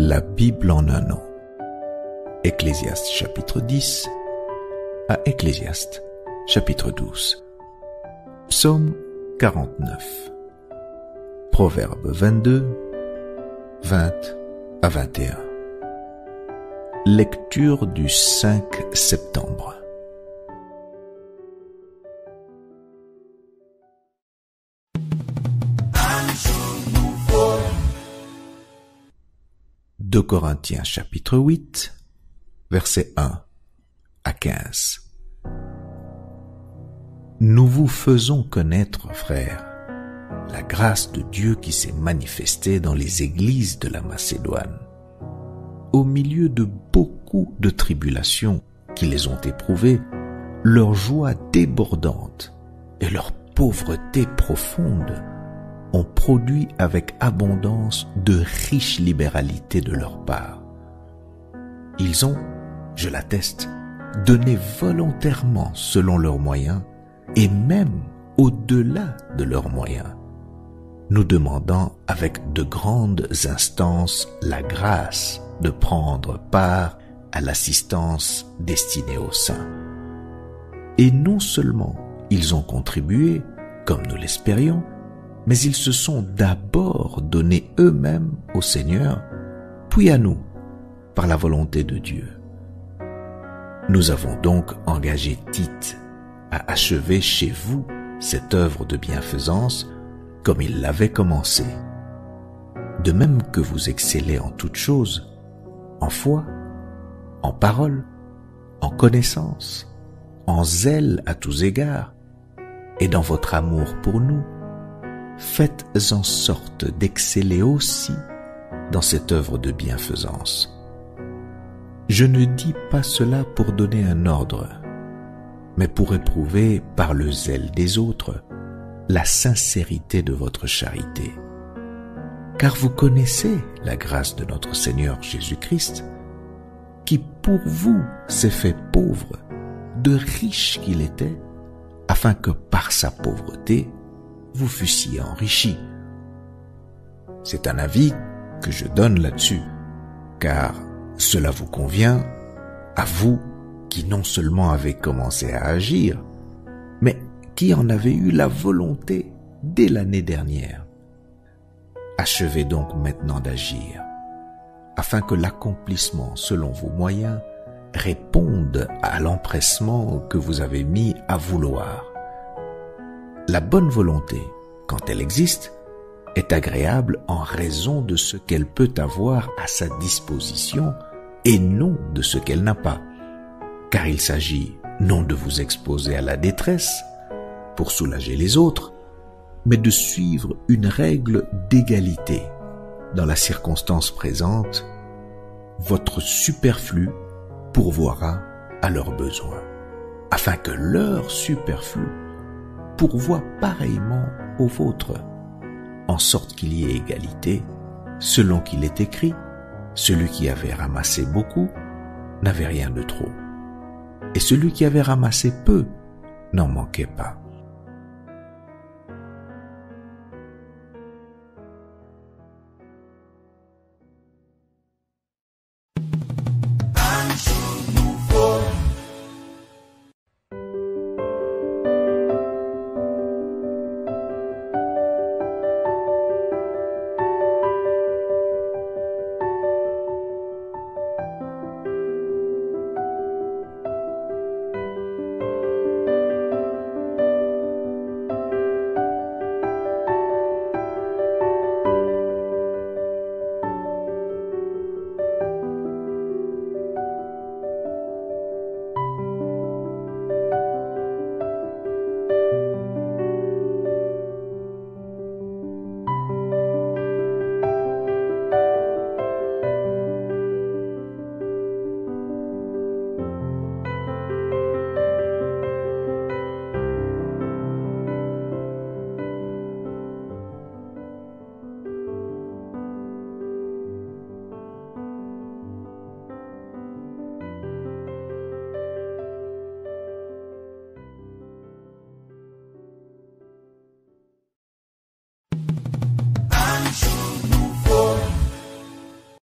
La Bible en un an. Ecclésiaste chapitre 10 à Ecclésiaste chapitre 12. Psaume 49. Proverbe 22, 20 à 21. Lecture du 5 septembre. De Corinthiens chapitre 8, versets 1 à 15. Nous vous faisons connaître, frères, la grâce de Dieu qui s'est manifestée dans les églises de la Macédoine. Au milieu de beaucoup de tribulations qui les ont éprouvées, leur joie débordante et leur pauvreté profonde ont produit avec abondance de riches libéralités de leur part. Ils ont, je l'atteste, donné volontairement selon leurs moyens et même au-delà de leurs moyens, nous demandant avec de grandes instances la grâce de prendre part à l'assistance destinée aux saints. Et non seulement ils ont contribué, comme nous l'espérions, mais ils se sont d'abord donnés eux-mêmes au Seigneur, puis à nous, par la volonté de Dieu. Nous avons donc engagé Tite à achever chez vous cette œuvre de bienfaisance comme il l'avait commencé. De même que vous excellez en toutes choses, en foi, en parole, en connaissance, en zèle à tous égards, et dans votre amour pour nous, faites en sorte d'exceller aussi dans cette œuvre de bienfaisance. Je ne dis pas cela pour donner un ordre, mais pour éprouver par le zèle des autres la sincérité de votre charité. Car vous connaissez la grâce de notre Seigneur Jésus-Christ, qui pour vous s'est fait pauvre, de riche qu'il était, afin que par sa pauvreté, vous fussiez enrichis. C'est un avis que je donne là-dessus, car cela vous convient à vous qui non seulement avez commencé à agir, mais qui en avez eu la volonté dès l'année dernière. Achevez donc maintenant d'agir, afin que l'accomplissement selon vos moyens réponde à l'empressement que vous avez mis à vouloir. La bonne volonté, quand elle existe, est agréable en raison de ce qu'elle peut avoir à sa disposition et non de ce qu'elle n'a pas, car il s'agit non de vous exposer à la détresse pour soulager les autres, mais de suivre une règle d'égalité. Dans la circonstance présente, votre superflu pourvoira à leurs besoins, afin que leur superflu pourvoie pareillement au vôtre, en sorte qu'il y ait égalité, selon qu'il est écrit, celui qui avait ramassé beaucoup n'avait rien de trop, et celui qui avait ramassé peu n'en manquait pas.